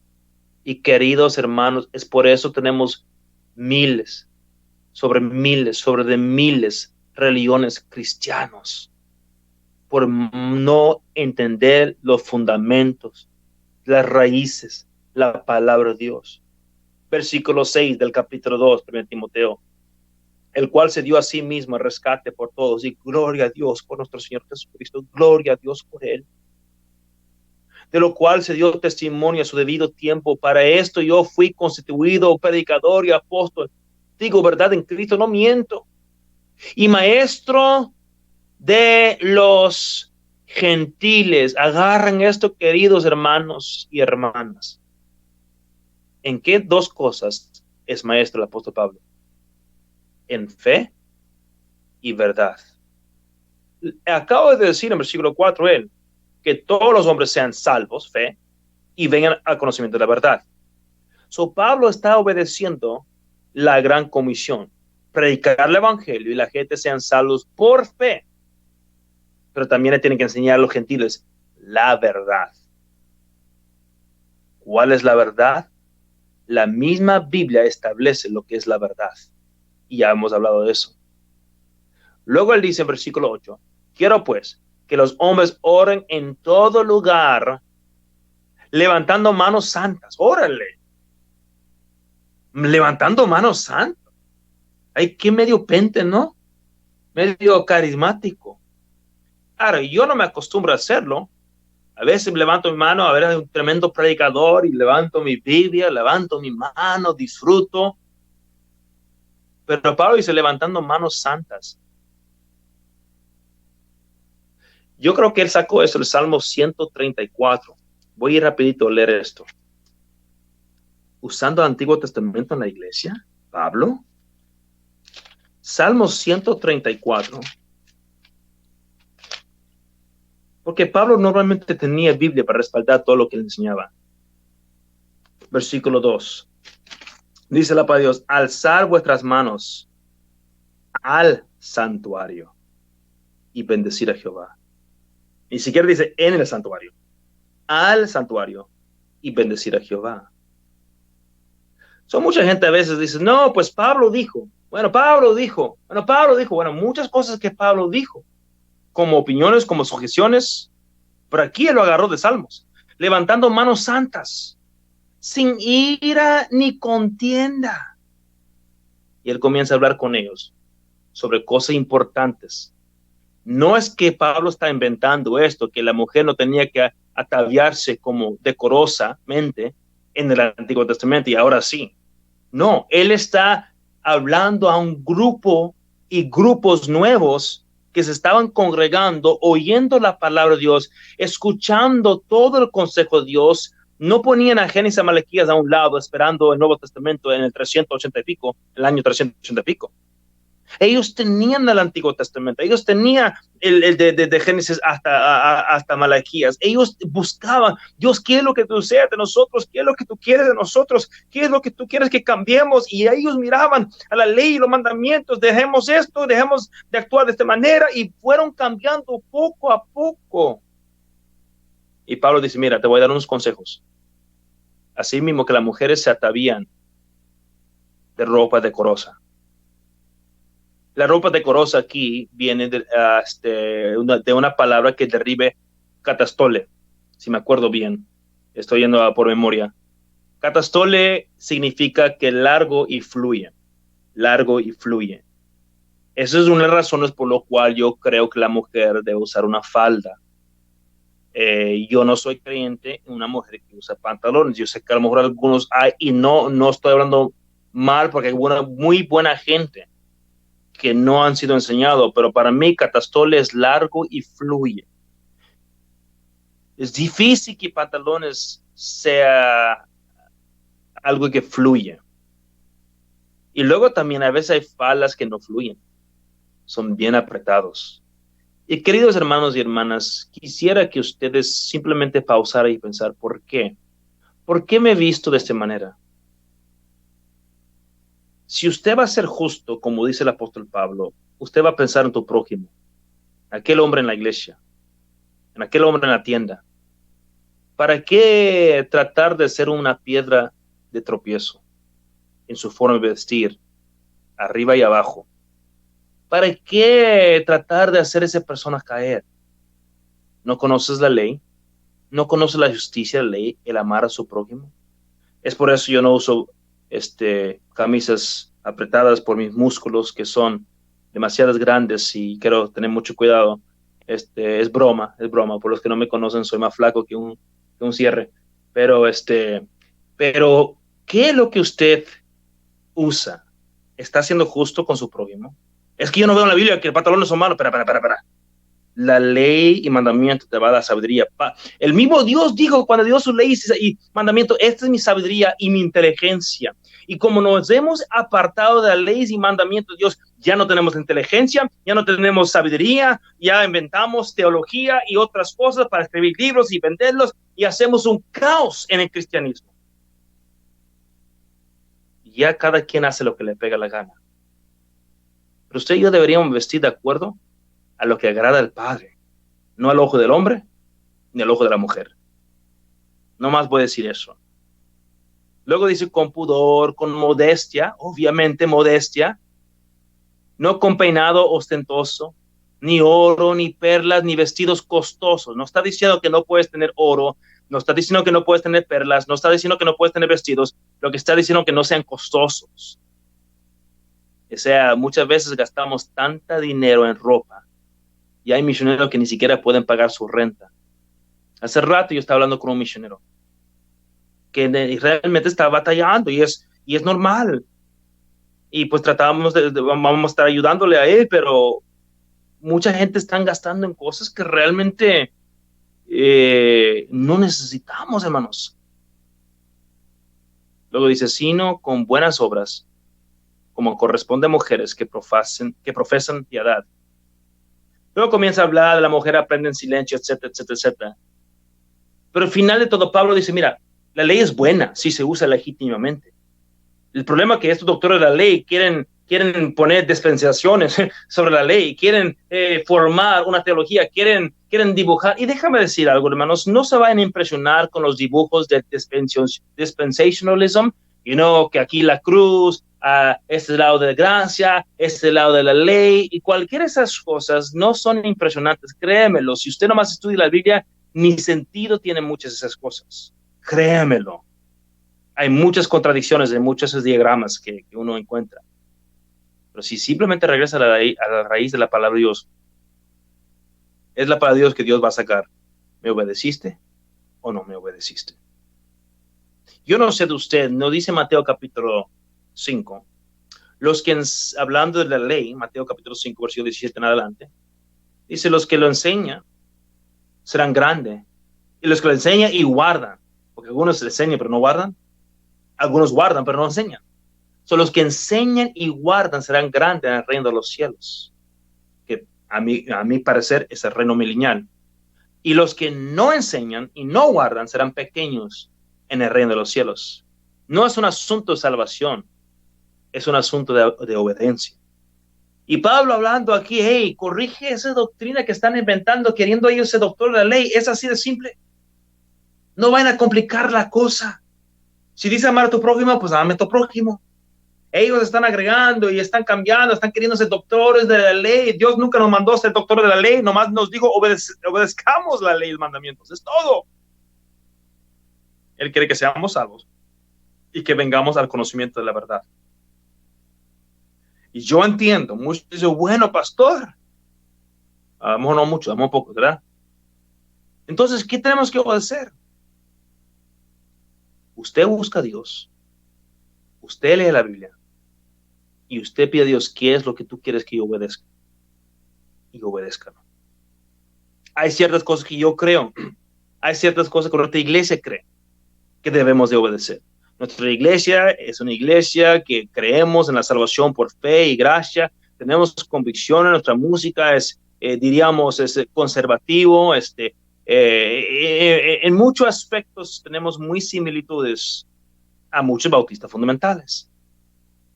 Y queridos hermanos, es por eso tenemos miles, sobre de miles religiones cristianos, por no entender los fundamentos, las raíces, la palabra de Dios. Versículo 6 del capítulo 2, 1 Timoteo. El cual se dio a sí mismo el rescate por todos, y gloria a Dios por nuestro Señor Jesucristo, gloria a Dios por él, de lo cual se dio testimonio a su debido tiempo. Para esto yo fui constituido predicador y apóstol, digo verdad en Cristo, no miento, y maestro de los gentiles. Agarran esto, queridos hermanos y hermanas. ¿En qué dos cosas es maestro el apóstol Pablo? En fe y verdad. Acabo de decir en versículo 4 él, que todos los hombres sean salvos, fe, y vengan al conocimiento de la verdad. So Pablo está obedeciendo la gran comisión, predicar el evangelio y la gente sean salvos por fe, pero también le tienen que enseñar a los gentiles la verdad. ¿Cuál es la verdad? La misma Biblia establece lo que es la verdad, y ya hemos hablado de eso. Luego él dice en versículo 8, quiero pues que los hombres oren en todo lugar, levantando manos santas. Órale, levantando manos santas. Ay, qué medio pente, ¿no? Medio carismático. Ahora, yo no me acostumbro a hacerlo. A veces levanto mi mano, a ver, es un tremendo predicador y levanto mi Biblia, levanto mi mano, disfruto. Pero Pablo dice levantando manos santas. Yo creo que él sacó eso del Salmo 134. Voy a ir rapidito a leer esto. Usando el Antiguo Testamento en la iglesia, Pablo. Salmo 134. Porque Pablo normalmente tenía Biblia para respaldar todo lo que él enseñaba. Versículo 2. Dice la palabra de Dios, alzar vuestras manos al santuario y bendecir a Jehová. Ni siquiera dice en el santuario. Al santuario y bendecir a Jehová. Mucha gente a veces dice, no, pues Pablo dijo. Bueno, muchas cosas que Pablo dijo, como opiniones, como sugestiones, pero aquí él lo agarró de Salmos, levantando manos santas, sin ira ni contienda. Y él comienza a hablar con ellos sobre cosas importantes. No es que Pablo está inventando esto, que la mujer no tenía que ataviarse como decorosamente en el Antiguo Testamento y ahora sí. No, él está hablando a un grupo y grupos nuevos que se estaban congregando, oyendo la palabra de Dios, escuchando todo el consejo de Dios. No ponían a Génesis y Malaquías a un lado esperando el Nuevo Testamento en el 380 y pico, el año 380 y pico. Ellos tenían el Antiguo Testamento, ellos tenían el de Génesis hasta Malaquías. Ellos buscaban, Dios, ¿qué es lo que tú deseas de nosotros? ¿Qué es lo que tú quieres de nosotros? ¿Qué es lo que tú quieres que cambiemos? Y ellos miraban a la ley y los mandamientos, dejemos esto, dejemos de actuar de esta manera, y fueron cambiando poco a poco. Y Pablo dice, mira, te voy a dar unos consejos. Así mismo que las mujeres se atavían de ropa decorosa. La ropa decorosa aquí viene de una palabra que derive catastole, si me acuerdo bien. Estoy yendo por memoria. Catastole significa que largo y fluye. Largo y fluye. Esa es una de las razones por lo cual yo creo que la mujer debe usar una falda. Yo no soy creyente en una mujer que usa pantalones. Yo sé que a lo mejor algunos hay, y no estoy hablando mal porque hay muy buena gente que no han sido enseñados, pero para mí catastole es largo y fluye. Es difícil que pantalones sea algo que fluye. Y luego también a veces hay faldas que no fluyen, son bien apretados. Y queridos hermanos y hermanas, quisiera que ustedes simplemente pausaran y pensar, ¿por qué? ¿Por qué me he visto de esta manera? Si usted va a ser justo, como dice el apóstol Pablo, usted va a pensar en tu prójimo, aquel hombre en la iglesia, en aquel hombre en la tienda. ¿Para qué tratar de ser una piedra de tropiezo en su forma de vestir, arriba y abajo? ¿Para qué tratar de hacer a esa persona caer? ¿No conoces la ley? ¿No conoces la justicia, la ley, el amar a su prójimo? Es por eso yo no uso camisas apretadas por mis músculos que son demasiadas grandes y quiero tener mucho cuidado. Es broma. Por los que no me conocen, soy más flaco que un cierre. Pero, ¿qué es lo que usted usa? ¿Está siendo justo con su prójimo? Es que yo no veo en la Biblia que el pantalón es malo. Espera. La ley y mandamiento te va a dar sabiduría. El mismo Dios dijo cuando dio su ley y mandamiento, esta es mi sabiduría y mi inteligencia. Y como nos hemos apartado de las leyes y mandamientos de Dios, ya no tenemos inteligencia, ya no tenemos sabiduría, ya inventamos teología y otras cosas para escribir libros y venderlos y hacemos un caos en el cristianismo. Y ya cada quien hace lo que le pega la gana. Pero usted y yo deberíamos vestir de acuerdo a lo que agrada al Padre, no al ojo del hombre ni al ojo de la mujer. No más voy a decir eso. Luego dice con pudor, con modestia, obviamente modestia, no con peinado ostentoso, ni oro, ni perlas, ni vestidos costosos. No está diciendo que no puedes tener oro, no está diciendo que no puedes tener perlas, no está diciendo que no puedes tener vestidos, lo que está diciendo que no sean costosos. O sea, muchas veces gastamos tanta dinero en ropa y hay misioneros que ni siquiera pueden pagar su renta. Hace rato yo estaba hablando con un misionero que realmente está batallando y es normal. Y pues vamos a estar ayudándole a él, pero mucha gente está gastando en cosas que realmente no necesitamos, hermanos. Luego dice, sino con buenas obras, como corresponde a mujeres que profesan piedad. Luego comienza a hablar de la mujer aprende en silencio, etcétera, etcétera, etcétera. Pero al final de todo, Pablo dice, mira, la ley es buena si se usa legítimamente. El problema es que estos doctores de la ley quieren poner dispensaciones sobre la ley, quieren formar una teología, quieren dibujar. Y déjame decir algo, hermanos, no se vayan a impresionar con los dibujos del dispensationalism, que aquí la cruz, este lado de la gracia, este lado de la ley, y cualquiera de esas cosas no son impresionantes, créemelo. Si usted nomás estudia la Biblia, ni sentido tienen muchas de esas cosas. Créamelo. Hay muchas contradicciones en muchos de esos diagramas que uno encuentra. Pero si simplemente regresa a la raíz de la palabra de Dios, es la palabra de Dios que Dios va a sacar. ¿Me obedeciste o no me obedeciste? Yo no sé de usted, no dice Mateo capítulo 5. Los que, hablando de la ley, Mateo capítulo 5, versículo 17 en adelante, dice, los que lo enseñan serán grandes. Y los que lo enseñan y guardan, porque algunos le enseñan pero no guardan, algunos guardan pero no enseñan. Son los que enseñan y guardan serán grandes en el reino de los cielos, que a mi parecer es el reino milenial. Y los que no enseñan y no guardan serán pequeños en el reino de los cielos. No es un asunto de salvación, es un asunto de obediencia. Y Pablo hablando aquí, hey, corrige esa doctrina que están inventando, queriendo ellos ser doctor de la ley. Es así de simple. No vayan a complicar la cosa. Si dice amar a tu prójimo, pues amame a tu prójimo. Ellos están agregando y están cambiando, están queriendo ser doctores de la ley. Dios nunca nos mandó a ser doctores de la ley, nomás nos dijo obedezcamos la ley y los mandamientos, es todo. Él quiere que seamos salvos y que vengamos al conocimiento de la verdad. Y yo entiendo, muchos dicen, bueno, pastor, a lo mejor no mucho, a lo mejor poco, ¿verdad? Entonces, ¿qué tenemos que obedecer? Usted busca a Dios, usted lee la Biblia y usted pide a Dios qué es lo que tú quieres que yo obedezca. Y obedézcalo. Hay ciertas cosas que yo creo, hay ciertas cosas que nuestra iglesia cree que debemos de obedecer. Nuestra iglesia es una iglesia que creemos en la salvación por fe y gracia, tenemos convicción, nuestra música es, diríamos, es conservativo, en muchos aspectos tenemos muy similitudes a muchos bautistas fundamentales.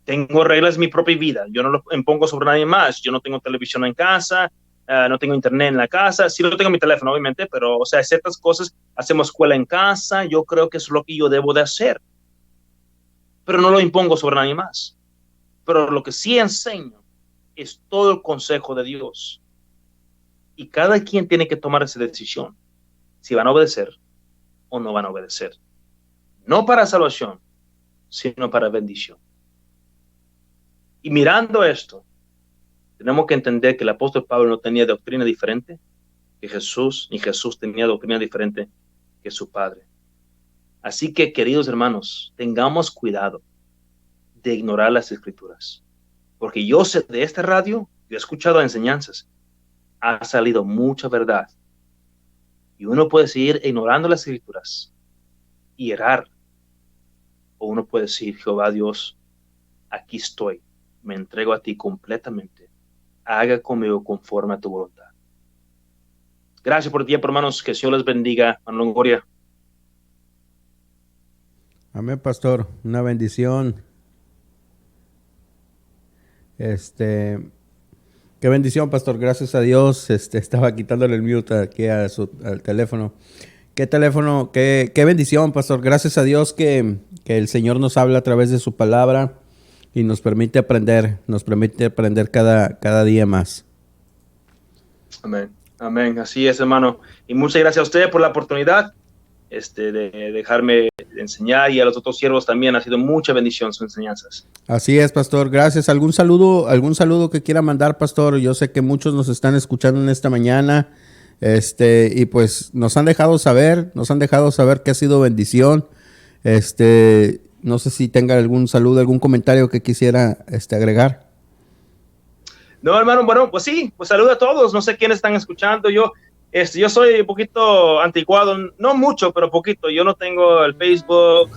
Tengo reglas en mi propia vida, yo no lo impongo sobre nadie más, yo no tengo televisión en casa, no tengo internet en la casa, sí lo tengo en mi teléfono obviamente, pero o sea, ciertas cosas, hacemos escuela en casa, yo creo que eso es lo que yo debo de hacer, pero no lo impongo sobre nadie más. Pero lo que sí enseño es todo el consejo de Dios, y cada quien tiene que tomar esa decisión, si van a obedecer o no van a obedecer, no para salvación, sino para bendición. Y mirando esto, tenemos que entender que el apóstol Pablo no tenía doctrina diferente que Jesús, ni Jesús tenía doctrina diferente que su Padre. Así que, queridos hermanos, tengamos cuidado de ignorar las Escrituras. Porque yo sé de esta radio, yo he escuchado enseñanzas, ha salido mucha verdad. Y uno puede seguir ignorando las Escrituras y errar. O uno puede decir, Jehová Dios, aquí estoy, me entrego a ti completamente. Haga conmigo conforme a tu voluntad. Gracias por el tiempo, hermanos. Que Dios les bendiga. Hermano Longoria. Amén, pastor. Una bendición. Qué bendición, pastor. Gracias a Dios. Estaba quitándole el mute aquí al teléfono. Qué bendición, pastor. Gracias a Dios que el Señor nos habla a través de su palabra y nos permite aprender cada día más. Amén. Amén. Así es, hermano. Y muchas gracias a usted por la oportunidad de dejarme enseñar, y a los otros siervos también. Ha sido mucha bendición sus enseñanzas. Así es, pastor. Gracias. ¿Algún saludo que quiera mandar, pastor? Yo sé que muchos nos están escuchando en esta mañana. Y pues nos han dejado saber que ha sido bendición. No sé si tenga algún saludo, algún comentario que quisiera agregar. No, hermano, bueno, pues sí, pues saludo a todos. No sé quiénes están escuchando. Yo soy un poquito anticuado, no mucho, pero poquito. Yo no tengo el Facebook,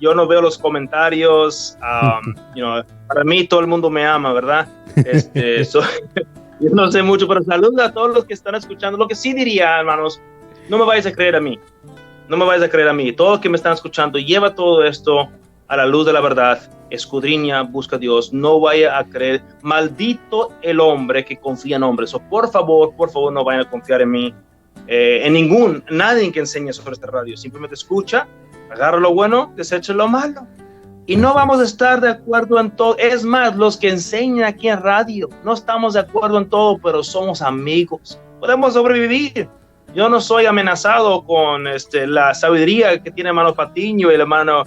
yo no veo los comentarios. Para mí todo el mundo me ama, ¿verdad? Yo no sé mucho, pero saludo a todos los que están escuchando. Lo que sí diría, hermanos, no me vayas a creer a mí. No me vayas a creer a mí. Todos los que me están escuchando, lleva todo esto a la luz de la verdad. Escudriña, busca a Dios. No vaya a creer. Maldito el hombre que confía en hombres. Por favor, no vayan a confiar en mí. Nadie que enseñe sobre esta radio. Simplemente escucha, agarra lo bueno, desecha lo malo. Y no vamos a estar de acuerdo en todo. Es más, los que enseñan aquí en radio, no estamos de acuerdo en todo, pero somos amigos. Podemos sobrevivir. Yo no soy amenazado con la sabiduría que tiene el hermano Patiño y el hermano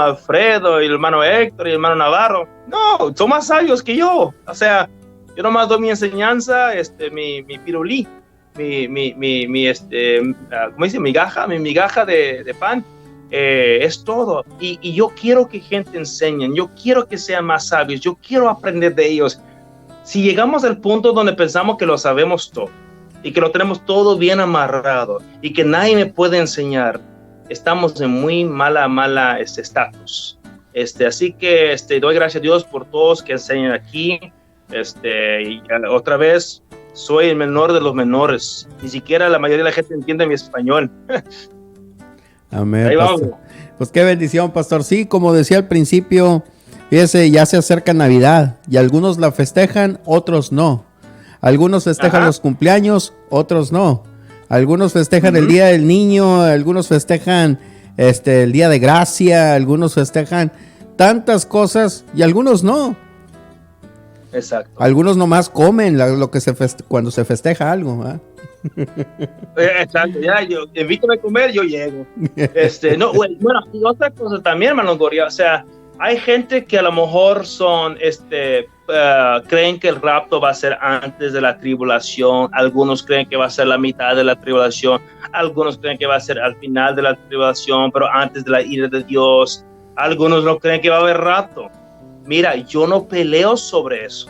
Alfredo y el hermano Héctor y el hermano Navarro. No, son más sabios que yo. O sea, yo nomás doy mi enseñanza, mi pirulí, ¿cómo dice? Migaja de pan. Es todo. Y yo quiero que gente enseñen. Yo quiero que sean más sabios. Yo quiero aprender de ellos. Si llegamos al punto donde pensamos que lo sabemos todo y que lo tenemos todo bien amarrado y que nadie me puede enseñar, estamos en muy mala estatus. Así que doy gracias a Dios por todos que enseñan aquí. Y otra vez, soy el menor de los menores. Ni siquiera la mayoría de la gente entiende mi español. Amén. Ahí vamos. Pues qué bendición, pastor. Sí, como decía al principio, fíjese, ya se acerca Navidad y algunos la festejan, otros no. Algunos festejan los cumpleaños, otros no. Algunos festejan el Día del Niño, algunos festejan el Día de Gracia, algunos festejan tantas cosas y algunos no. Exacto. Algunos nomás comen lo que cuando se festeja algo, ¿eh? Exacto, ya, invítame a comer, yo llego. No, bueno, y otra cosa también, hermano Goria, o sea, hay gente que a lo mejor creen que el rapto va a ser antes de la tribulación, algunos creen que va a ser la mitad de la tribulación, algunos creen que va a ser al final de la tribulación, pero antes de la ira de Dios, algunos no creen que va a haber rapto. Mira, yo no peleo sobre eso,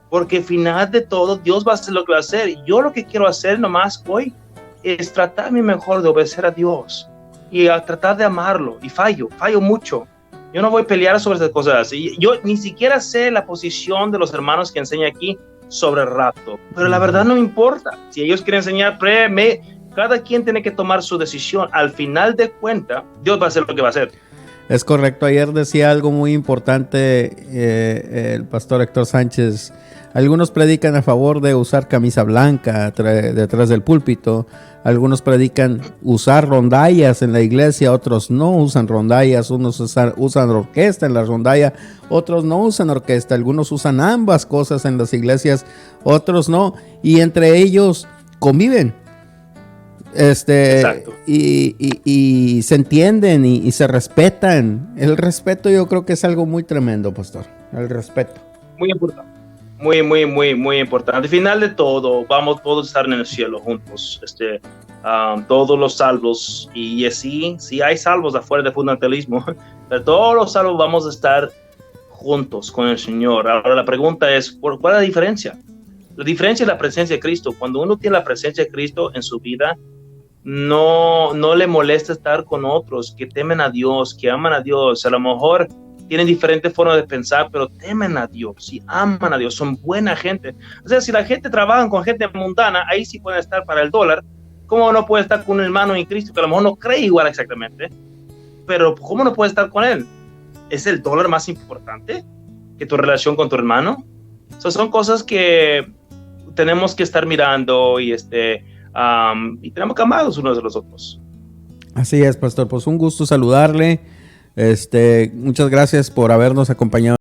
porque al final de todo Dios va a hacer lo que va a hacer. Yo lo que quiero hacer nomás hoy es tratarme mejor de obedecer a Dios y a tratar de amarlo, y fallo mucho. Yo no voy a pelear sobre esas cosas. Yo ni siquiera sé la posición de los hermanos que enseñan aquí sobre el rapto, pero la verdad no me importa. Si ellos quieren enseñar, cada quien tiene que tomar su decisión. Al final de cuentas, Dios va a hacer lo que va a hacer. Es correcto. Ayer decía algo muy importante el pastor Héctor Sánchez. Algunos predican a favor de usar camisa blanca detrás del púlpito. Algunos predican usar rondallas en la iglesia, otros no usan rondallas. Unos usan orquesta en la rondalla, otros no usan orquesta. Algunos usan ambas cosas en las iglesias, otros no. Y entre ellos conviven. Y se entienden y se respetan. El respeto yo creo que es algo muy tremendo, pastor. El respeto. Muy importante. Muy importante. Al final de todo, vamos todos a estar en el cielo juntos. Todos los salvos, y sí hay salvos afuera del fundamentalismo, pero todos los salvos vamos a estar juntos con el Señor. Ahora la pregunta es, ¿cuál es la diferencia? La diferencia es la presencia de Cristo. Cuando uno tiene la presencia de Cristo en su vida, no le molesta estar con otros que temen a Dios, que aman a Dios. A lo mejor tienen diferentes formas de pensar, pero temen a Dios y aman a Dios, son buena gente. O sea, si la gente trabaja con gente mundana, ahí sí pueden estar para el dólar. ¿Cómo no puede estar con un hermano en Cristo que a lo mejor no cree igual exactamente? Pero ¿cómo no puede estar con él? ¿Es el dólar más importante que tu relación con tu hermano? Son cosas que tenemos que estar mirando y tenemos que amar los unos de los otros. Así es, pastor. Pues un gusto saludarle. Muchas gracias por habernos acompañado.